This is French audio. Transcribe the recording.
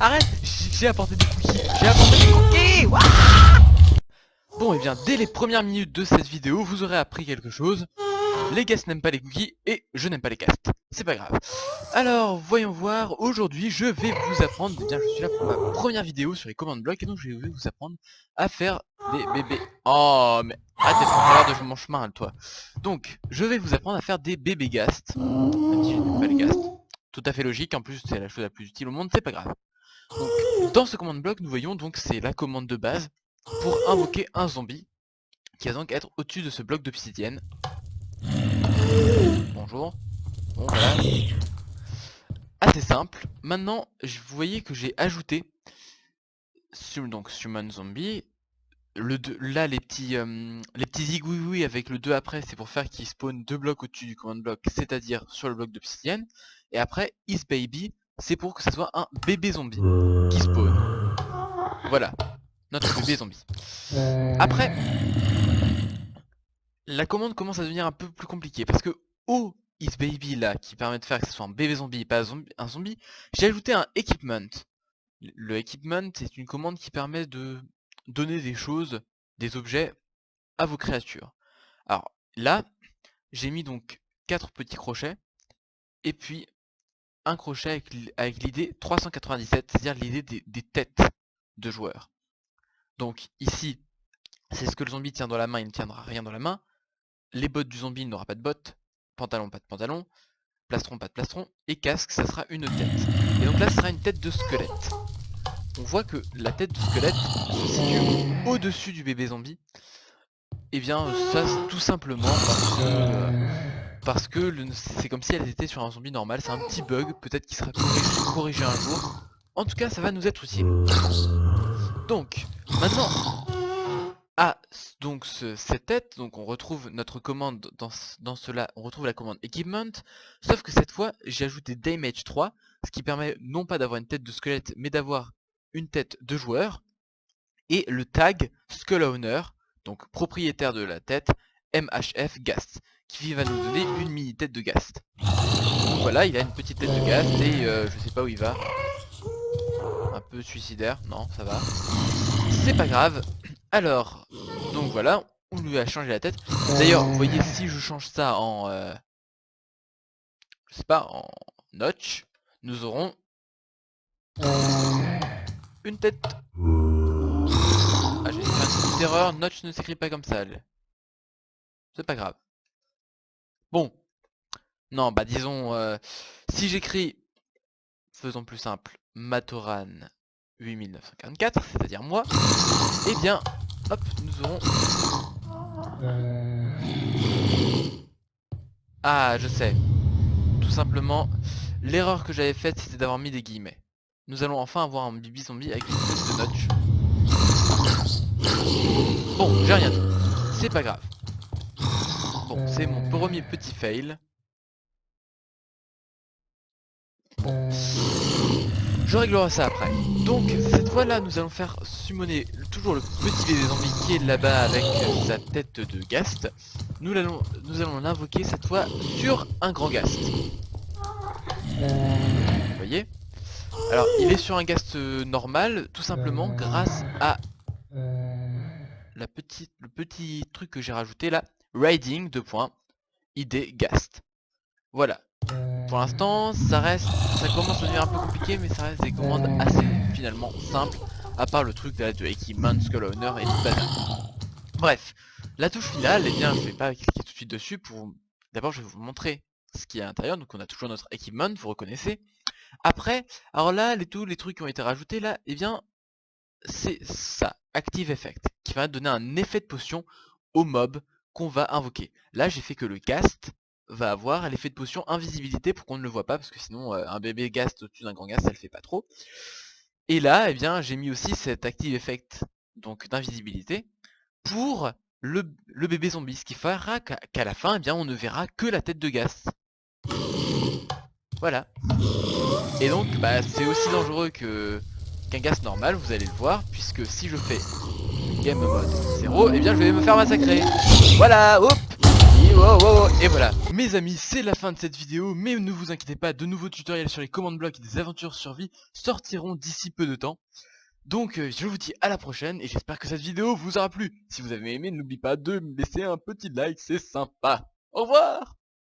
Arrête. J'ai apporté des cookies. J'ai apporté des cookies. Ouah. Bon, et bien, dès les premières minutes de cette vidéo, vous aurez appris quelque chose. Les guests n'aiment pas les cookies et je n'aime pas les castes. C'est pas grave. Alors, voyons voir. Aujourd'hui, je vais vous apprendre. Eh bien, je suis là pour ma première vidéo sur les commandes blocs et donc je vais vous apprendre à faire des bébés. Oh, mais arrête d'être en travers de mon chemin, toi. Donc, je vais vous apprendre à faire des bébés ghasts. Même si je n'aime pas les ghasts. Tout à fait logique. En plus, c'est la chose la plus utile au monde. C'est pas grave. Donc, dans ce commande bloc, nous voyons donc c'est la commande de base pour invoquer un zombie qui va donc être au-dessus de ce bloc d'obsidienne. Bonjour. Bon, voilà. Assez simple. Maintenant, vous voyez que j'ai ajouté donc Summon Zombie. Là, les petits zigouiouis avec le 2 après, c'est pour faire qu'il spawn 2 blocs au-dessus du command block, c'est-à-dire sur le bloc d'obsidienne. Et après, Is Baby, c'est pour que ça soit un bébé zombie qui spawn. Voilà, notre bébé zombie. Après, la commande commence à devenir un peu plus compliquée parce que au Is Baby là, qui permet de faire que ce soit un bébé zombie et pas un zombie, j'ai ajouté un equipment. Le equipment, c'est une commande qui permet de donner des choses, des objets à vos créatures. Alors là, j'ai mis donc 4 petits crochets et puis un crochet avec l'idée 397, c'est-à-dire l'idée des têtes de joueurs. Donc ici, c'est ce que le zombie tient dans la main, il ne tiendra rien dans la main. Les bottes du zombie, il n'aura pas de bottes. Pantalon, pas de pantalon. Plastron, pas de plastron. Et casque, ça sera une tête. Et donc là, ce sera une tête de squelette. On voit que la tête de squelette se situe au-dessus du bébé zombie. Et bien, ça, c'est tout simplement parce que c'est comme si elle était sur un zombie normal. C'est un petit bug, peut-être qu'il sera corrigé un jour. En tout cas, ça va nous être utile. Donc, maintenant... donc cette tête, donc on retrouve notre commande dans cela, on retrouve la commande equipment, sauf que cette fois j'ai ajouté damage 3, ce qui permet non pas d'avoir une tête de squelette, mais d'avoir une tête de joueur, et le tag skull owner, donc propriétaire de la tête, MHF Ghast, qui va nous donner une mini tête de Ghast. Donc voilà, il a une petite tête de Ghast et je sais pas où il va. Un peu suicidaire, non, ça va. C'est pas grave. Alors, donc voilà, on lui a changé la tête. D'ailleurs, vous voyez, si je change ça en... je sais pas, en notch, nous aurons... une tête. Ah, j'ai fait une petite erreur, notch ne s'écrit pas comme ça. C'est pas grave. Bon. Non, bah disons, si j'écris, faisons plus simple, Matoran 8944, c'est-à-dire moi, eh bien, hop, nous aurons... Ah, je sais. Tout simplement, l'erreur que j'avais faite, c'était d'avoir mis des guillemets. Nous allons enfin avoir un bibi zombie avec une tête de notch. Bon, j'ai rien dit. C'est pas grave. Bon, c'est mon premier petit fail. Bon. Je réglerai ça après. Donc, cette fois-là, nous allons faire summoner toujours le petit bébé zombie qui est là-bas avec sa tête de Ghast. Nous allons l'invoquer cette fois sur un grand Ghast. Vous voyez? Alors, il est sur un Ghast normal, tout simplement grâce à le petit truc que j'ai rajouté là, Raiding, ID Ghast. Voilà. Pour l'instant, ça commence à devenir un peu compliqué, mais ça reste des commandes assez finalement simples, à part le truc de Equipment, Skull Owner et tout bazar. Bref, la touche finale, eh bien, je vais pas cliquer tout de suite dessus pour... D'abord, je vais vous montrer ce qu'il y a à l'intérieur. Donc, on a toujours notre Equipment, vous reconnaissez. Après, alors là, tous les trucs qui ont été rajoutés là, eh bien, c'est ça, Active Effect, qui va donner un effet de potion au mob qu'on va invoquer. Là, j'ai fait que le Ghast va avoir l'effet de potion invisibilité pour qu'on ne le voit pas, parce que sinon, un bébé Ghast au-dessus d'un grand Ghast, ça le fait pas trop. Et là, eh bien, j'ai mis aussi cet Active Effect, donc d'invisibilité, pour le bébé zombie, ce qui fera qu'à la fin, eh bien, on ne verra que la tête de Ghast. Voilà. Et donc, bah, c'est aussi dangereux qu'un Ghast normal, vous allez le voir, puisque si je fais game mode 0, eh bien je vais me faire massacrer. Voilà, hop, Et voilà, mes amis, c'est la fin de cette vidéo, mais ne vous inquiétez pas, de nouveaux tutoriels sur les commandes blocs et des aventures survie sortiront d'ici peu de temps. Donc je vous dis à la prochaine, et j'espère que cette vidéo vous aura plu. Si vous avez aimé, n'oubliez pas de me laisser un petit like, c'est sympa. Au revoir!